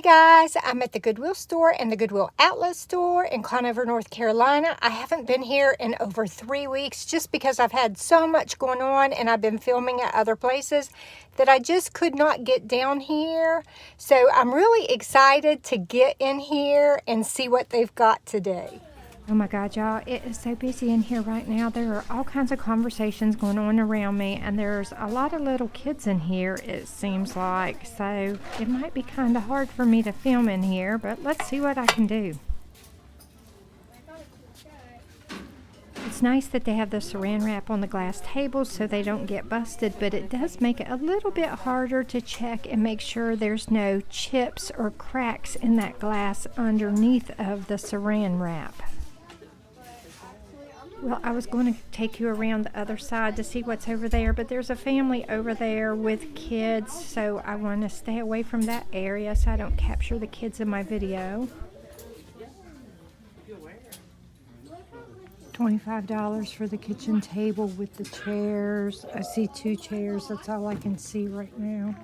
Hey guys, I'm at the Goodwill store and the Goodwill outlet store in Conover, North Carolina. I haven't been here in over 3 weeks just because I've had so much going on and I've been filming at other places that I just could not get down here. So I'm really excited to get in here and see what they've got today. Oh my God, y'all, it is so busy in here right now. There are all kinds of conversations going on around me, and there's a lot of little kids in here, it seems like. So it might be kind of hard for me to film in here, but let's see what I can do. It's nice that they have the saran wrap on the glass tables so they don't get busted, but it does make it a little bit harder to check and make sure there's no chips or cracks in that glass underneath of the saran wrap. Well, I was going to take you around the other side to see what's over there, but there's a family over there with kids, so I want to stay away from that area so I don't capture the kids in my video. $25 for the kitchen table with the chairs. I see 2 chairs. That's all I can see right now.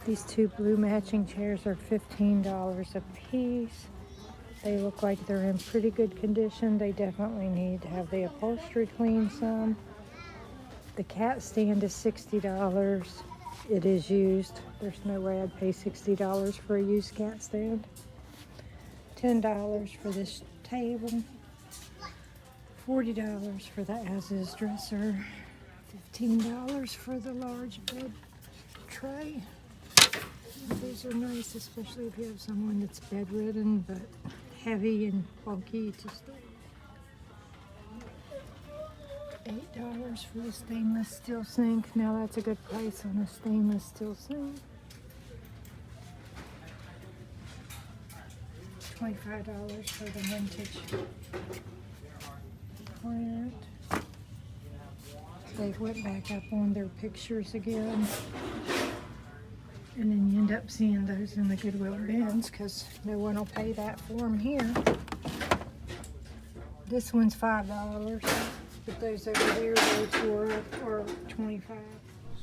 These 2 blue matching chairs are $15 a piece. They look like they're in pretty good condition. They definitely need to have the upholstery cleaned some. The cat stand is $60. It is used. There's no way I'd pay $60 for a used cat stand. $10 for this table. $40 for the as-is dresser. $15 for the large bed tray. These are nice, especially if you have someone that's bedridden but heavy and bulky to store. $8 for the stainless steel sink. Now that's a good price on a stainless steel sink. $25 for the vintage print. They went back up on their pictures again. And then you end up seeing those in the Goodwill bins because no one will pay that for them here. This one's $5, but those over here, those are $25.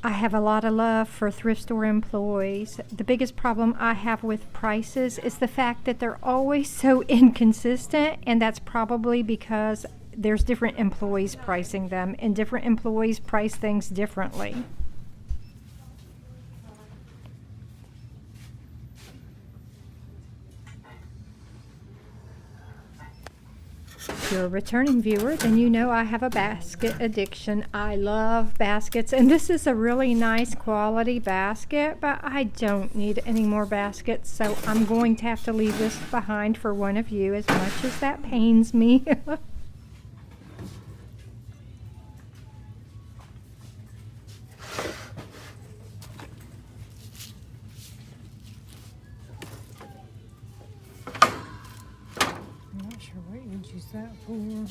I have a lot of love for thrift store employees. The biggest problem I have with prices is the fact that they're always so inconsistent, and that's probably because there's different employees pricing them, and different employees price things differently. If you're a returning viewer, then you know I have a basket addiction. I love baskets, and this is a really nice quality basket, but I don't need any more baskets, so I'm going to have to leave this behind for one of you, as much as that pains me. Use that for.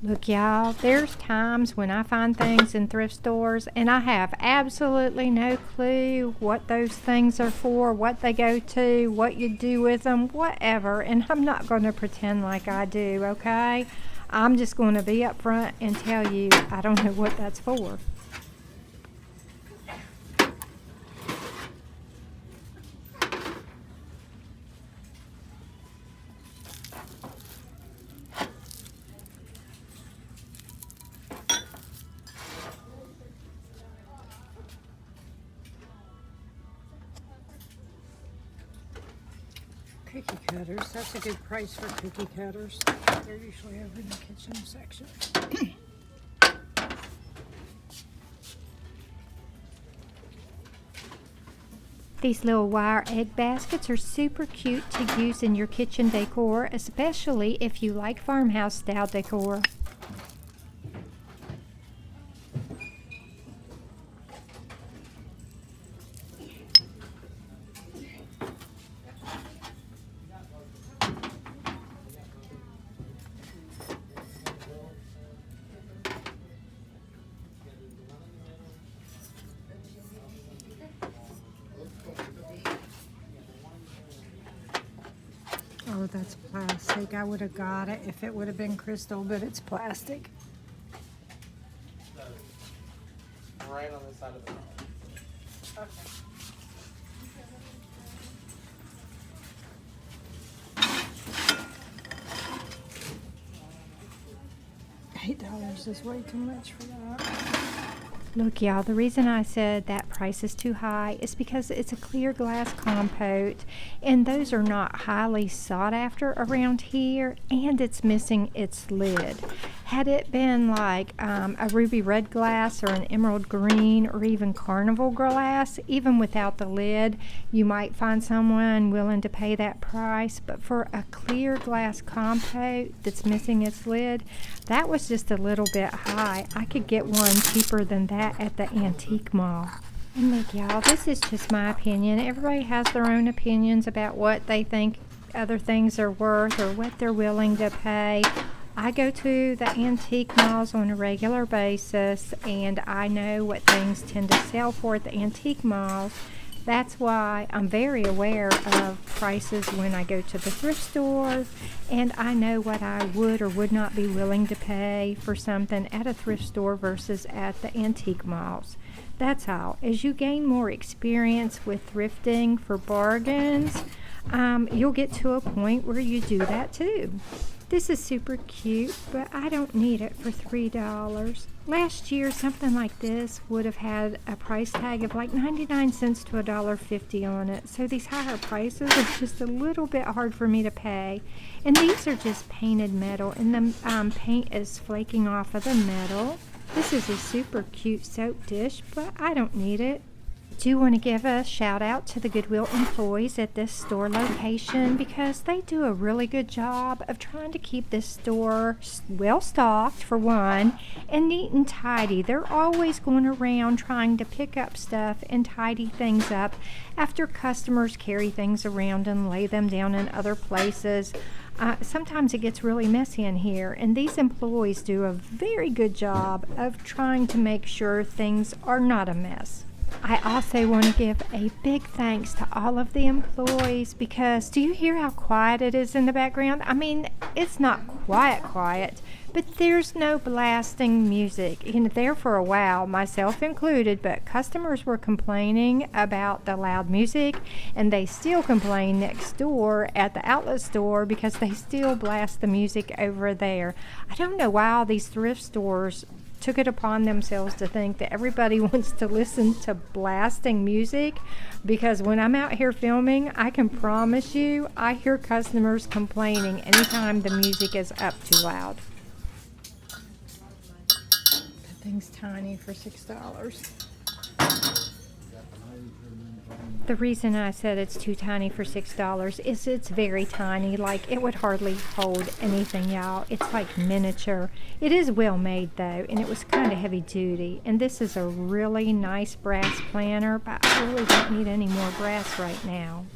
Look, y'all, there's times when I find things in thrift stores and I have absolutely no clue what those things are for, what they go to, what you do with them, whatever, and I'm not going to pretend like I do, okay? I'm just going to be upfront and tell you I don't know what that's for. Cookie cutters. That's a good price for cookie cutters. They're usually over in the kitchen section. These little wire egg baskets are super cute to use in your kitchen decor, especially if you like farmhouse style decor. Oh, that's plastic. I would have got it if it would have been crystal, but it's plastic. Right on the side of the road. Okay. $50 is way too much for that. Look, y'all, the reason I said that price is too high is because it's a clear glass compote, and those are not highly sought after around here, and it's missing its lid. Had it been like a ruby red glass or an emerald green or even carnival glass, even without the lid, you might find someone willing to pay that price. But for a clear glass compote that's missing its lid, that was just a little bit high. I could get one cheaper than that at the antique mall. And look, y'all, this is just my opinion. Everybody has their own opinions about what they think other things are worth or what they're willing to pay. I go to the antique malls on a regular basis, and I know what things tend to sell for at the antique malls. That's why I'm very aware of prices when I go to the thrift store, and I know what I would or would not be willing to pay for something at a thrift store versus at the antique malls. That's all. As you gain more experience with thrifting for bargains, you'll get to a point where you do that too. This is super cute, but I don't need it for $3. Last year, something like this would have had a price tag of like 99 cents to $1.50 on it. So these higher prices are just a little bit hard for me to pay. And these are just painted metal, and the paint is flaking off of the metal. This is a super cute soap dish, but I don't need it. Do want to give a shout out to the Goodwill employees at this store location because they do a really good job of trying to keep this store well stocked for one, and neat and tidy. They're always going around trying to pick up stuff and tidy things up after customers carry things around and lay them down in other places. Sometimes it gets really messy in here, and these employees do a very good job of trying to make sure things are not a mess. I also want to give a big thanks to all of the employees because do you hear how quiet it is in the background? I mean, it's not quiet, but there's no blasting music. You know, there for a while, myself included, but customers were complaining about the loud music, and they still complain next door at the outlet store because they still blast the music over there. I don't know why all these thrift stores took it upon themselves to think that everybody wants to listen to blasting music, because when I'm out here filming, I can promise you I hear customers complaining anytime the music is up too loud. That thing's tiny for $6. The reason I said it's too tiny for $6 is it's very tiny. Like, it would hardly hold anything, y'all. It's like miniature. It is well made though, and it was kind of heavy duty. And this is a really nice brass planter, but I really don't need any more brass right now.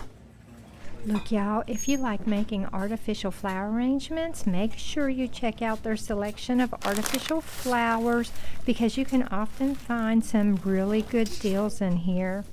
Look, y'all, if you like making artificial flower arrangements, make sure you check out their selection of artificial flowers because you can often find some really good deals in here.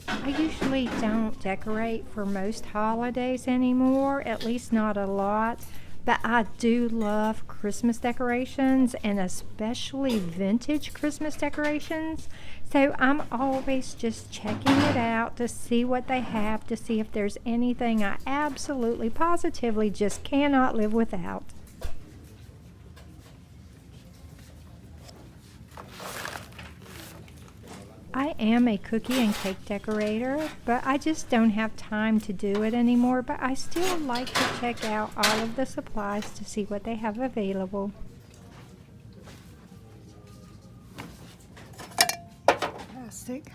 I usually don't decorate for most holidays anymore, at least not a lot, but I do love Christmas decorations, and especially vintage Christmas decorations. So I'm always just checking it out to see what they have, to see if there's anything I absolutely positively just cannot live without. I am a cookie and cake decorator, but I just don't have time to do it anymore, but I still like to check out all of the supplies to see what they have available. Plastic.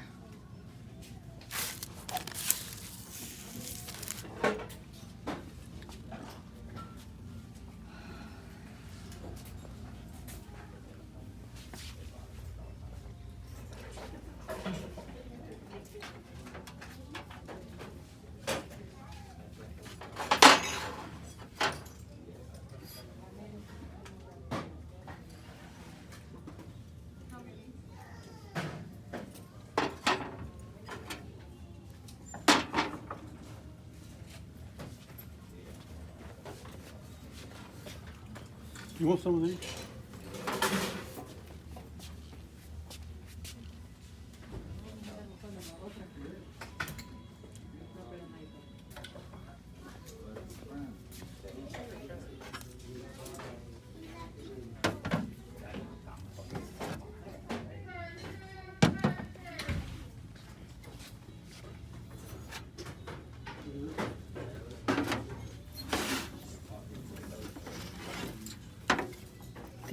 You want some of these?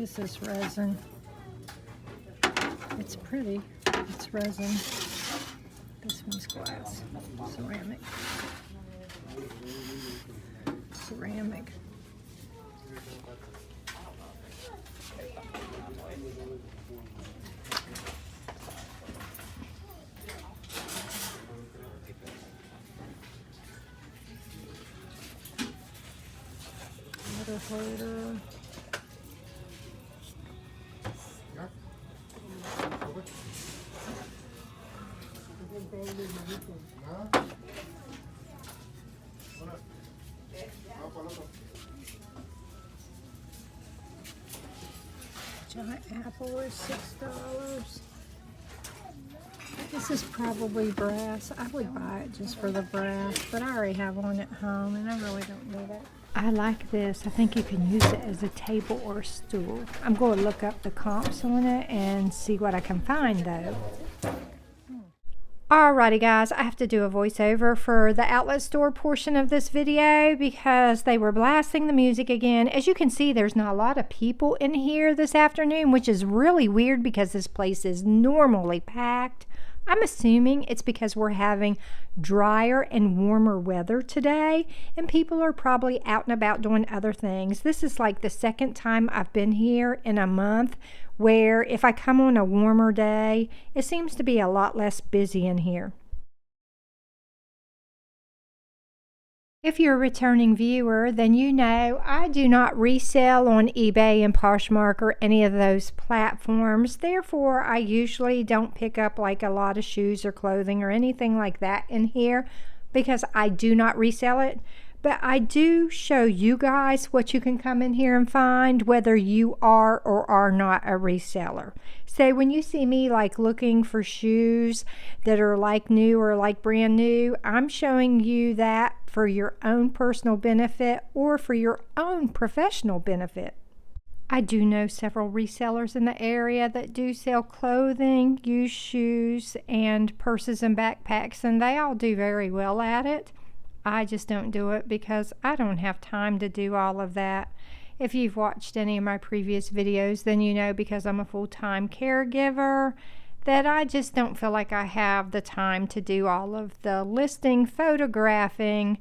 This is resin. It's pretty. It's resin. This one's glass. Ceramic. Ceramic. Water holder. Giant apple is $6. This is probably brass. I would buy it just for the brass, but I already have one at home and I really don't need it. I like this. I think you can use it as a table or stool. I'm going to look up the comps on it and see what I can find though. Alrighty guys, I have to do a voiceover for the outlet store portion of this video because they were blasting the music again. As you can see, there's not a lot of people in here this afternoon, which is really weird because this place is normally packed. I'm assuming it's because we're having drier and warmer weather today and people are probably out and about doing other things. This is like the second time I've been here in a month where if I come on a warmer day, it seems to be a lot less busy in here. If you're a returning viewer, then you know I do not resell on eBay and Poshmark or any of those platforms. Therefore, I usually don't pick up like a lot of shoes or clothing or anything like that in here because I do not resell it. But I do show you guys what you can come in here and find, whether you are or are not a reseller. So when you see me like looking for shoes that are like new or like brand new, I'm showing you that for your own personal benefit or for your own professional benefit. I do know several resellers in the area that do sell clothing, used shoes, and purses and backpacks, and they all do very well at it. I just don't do it because I don't have time to do all of that. If you've watched any of my previous videos, then you know because I'm a full-time caregiver that I just don't feel like I have the time to do all of the listing, photographing,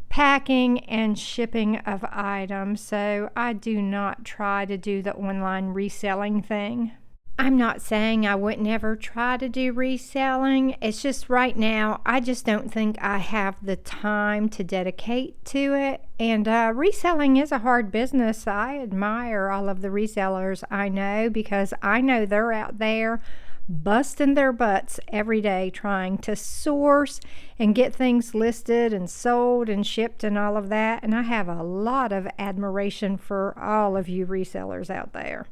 packing, and shipping of items. So I do not try to do the online reselling thing. I'm not saying I would never try to do reselling. It's just right now, I just don't think I have the time to dedicate to it. And reselling is a hard business. I admire all of the resellers I know because I know they're out there busting their butts every day trying to source and get things listed and sold and shipped and all of that. And I have a lot of admiration for all of you resellers out there.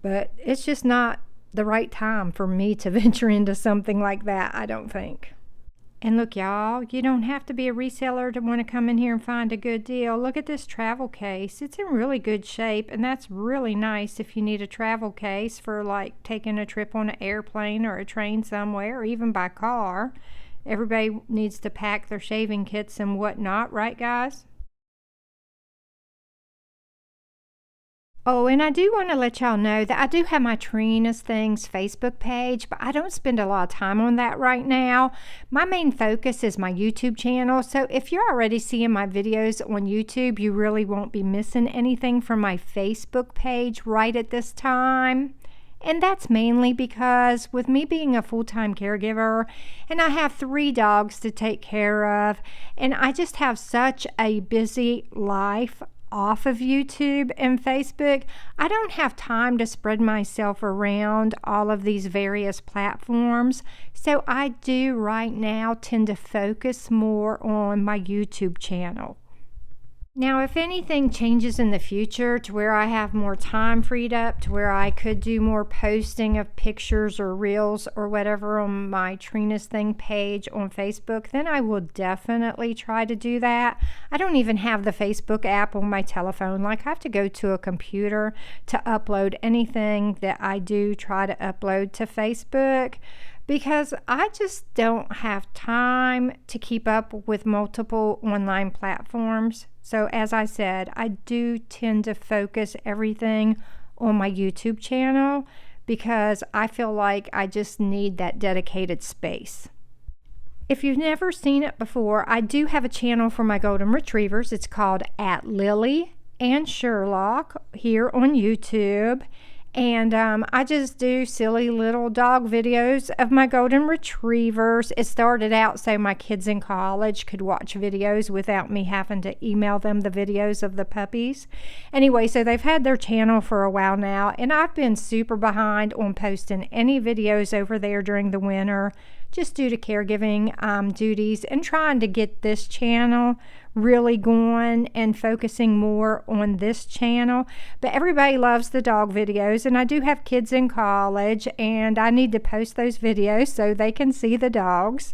But it's just not the right time for me to venture into something like that, I don't think. And look, y'all, you don't have to be a reseller to want to come in here and find a good deal. Look at this travel case. It's in really good shape, and that's really nice if you need a travel case for like taking a trip on an airplane or a train somewhere, or even by car. Everybody needs to pack their shaving kits and whatnot, right, guys? Oh, and I do want to let y'all know that I do have my Trina's Things Facebook page, but I don't spend a lot of time on that right now. My main focus is my YouTube channel, so if you're already seeing my videos on YouTube, you really won't be missing anything from my Facebook page right at this time. And that's mainly because with me being a full-time caregiver and I have 3 dogs to take care of, and I just have such a busy life off of YouTube and Facebook, I don't have time to spread myself around all of these various platforms. So I do right now tend to focus more on my YouTube channel. Now, if anything changes in the future to where I have more time freed up, to where I could do more posting of pictures or reels or whatever on my Trina's Thing page on Facebook, then I will definitely try to do that. I don't even have the Facebook app on my telephone. Like, I have to go to a computer to upload anything that I do try to upload to Facebook, because I just don't have time to keep up with multiple online platforms. So as I said, I do tend to focus everything on my YouTube channel because I feel like I just need that dedicated space. If you've never seen it before, I do have a channel for my golden retrievers. It's called At Lily and Sherlock here on YouTube. And I just do silly little dog videos of my golden retrievers. It started out so my kids in college could watch videos without me having to email them the videos of the puppies. Anyway, so they've had their channel for a while now, and I've been super behind on posting any videos over there during the winter, just due to caregiving duties and trying to get this channel really going and focusing more on this channel. But everybody loves the dog videos, and I do have kids in college, and I need to post those videos so they can see the dogs.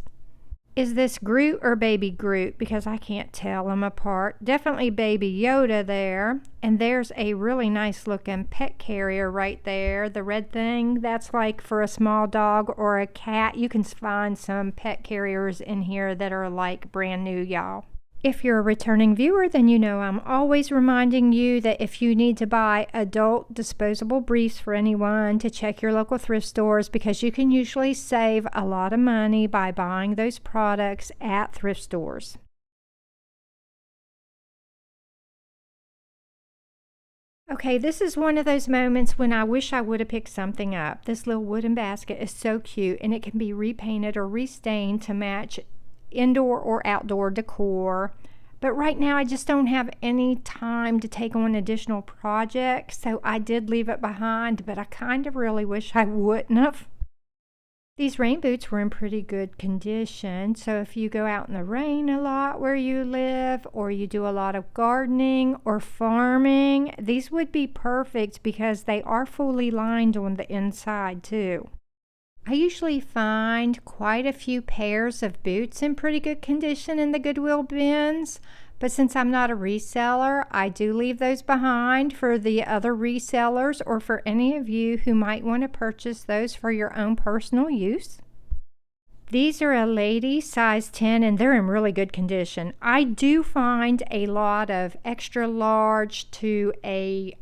Is this Groot or Baby Groot? Because I can't tell them apart. Definitely Baby Yoda there. And there's a really nice looking pet carrier right there. The red thing, that's like for a small dog or a cat. You can find some pet carriers in here that are like brand new, y'all. If you're a returning viewer, then you know I'm always reminding you that if you need to buy adult disposable briefs for anyone, to check your local thrift stores, because you can usually save a lot of money by buying those products at thrift stores. Okay, this is one of those moments when I wish I would have picked something up. This little wooden basket is so cute, and it can be repainted or restained to match indoor or outdoor decor. But right now I just don't have any time to take on additional projects, so I did leave it behind, but I kind of really wish I wouldn't have. These rain boots were in pretty good condition, so if you go out in the rain a lot where you live, or you do a lot of gardening or farming, these would be perfect because they are fully lined on the inside too. I usually find quite a few pairs of boots in pretty good condition in the Goodwill bins, but since I'm not a reseller, I do leave those behind for the other resellers or for any of you who might want to purchase those for your own personal use. These are a lady size 10, and they're in really good condition. I do find a lot of extra large to a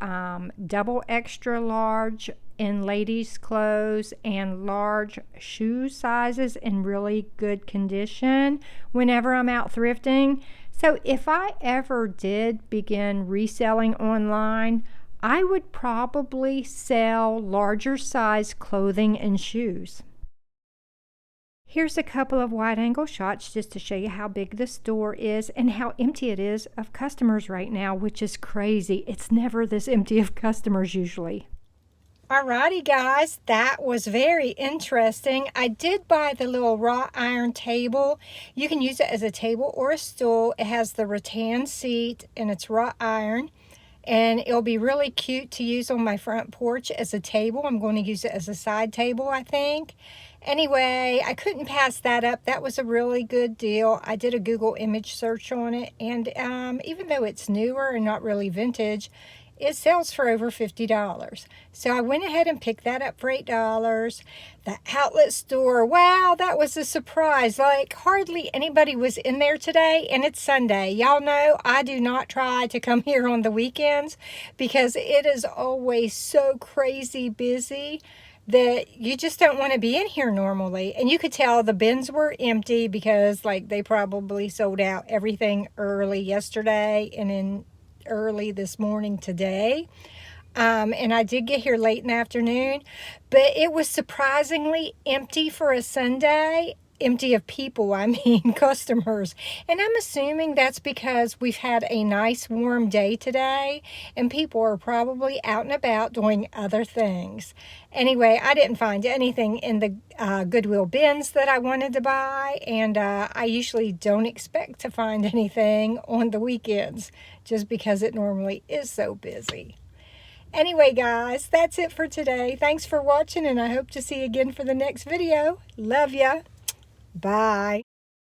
double extra large in ladies' clothes and large shoe sizes in really good condition whenever I'm out thrifting. So if I ever did begin reselling online, I would probably sell larger size clothing and shoes. Here's a couple of wide-angle shots just to show you how big the store is and how empty it is of customers right now, which is crazy. It's never this empty of customers usually. Alrighty guys, that was very interesting. I did buy the little wrought iron table. You can use it as a table or a stool. It has the rattan seat and it's wrought iron. And it'll be really cute to use on my front porch as a table. I'm going to use it as a side table, I think. Anyway, I couldn't pass that up. That was a really good deal. I did a Google image search on it. And even though it's newer and not really vintage, it sells for over $50. So I went ahead and picked that up for $8. The outlet store, wow, that was a surprise. Like hardly anybody was in there today, and it's Sunday. Y'all know I do not try to come here on the weekends because it is always so crazy busy that you just don't want to be in here normally. And you could tell the bins were empty because like they probably sold out everything early yesterday and in early this morning today. And I did get here late in the afternoon, but it was surprisingly empty for a Sunday. Empty of people, I mean customers. And I'm assuming that's because we've had a nice warm day today and people are probably out and about doing other things. Anyway, I didn't find anything in the Goodwill bins that I wanted to buy, and I usually don't expect to find anything on the weekends just because it normally is so busy. Anyway, guys, that's it for today. Thanks for watching, and I hope to see you again for the next video. Love ya. Bye.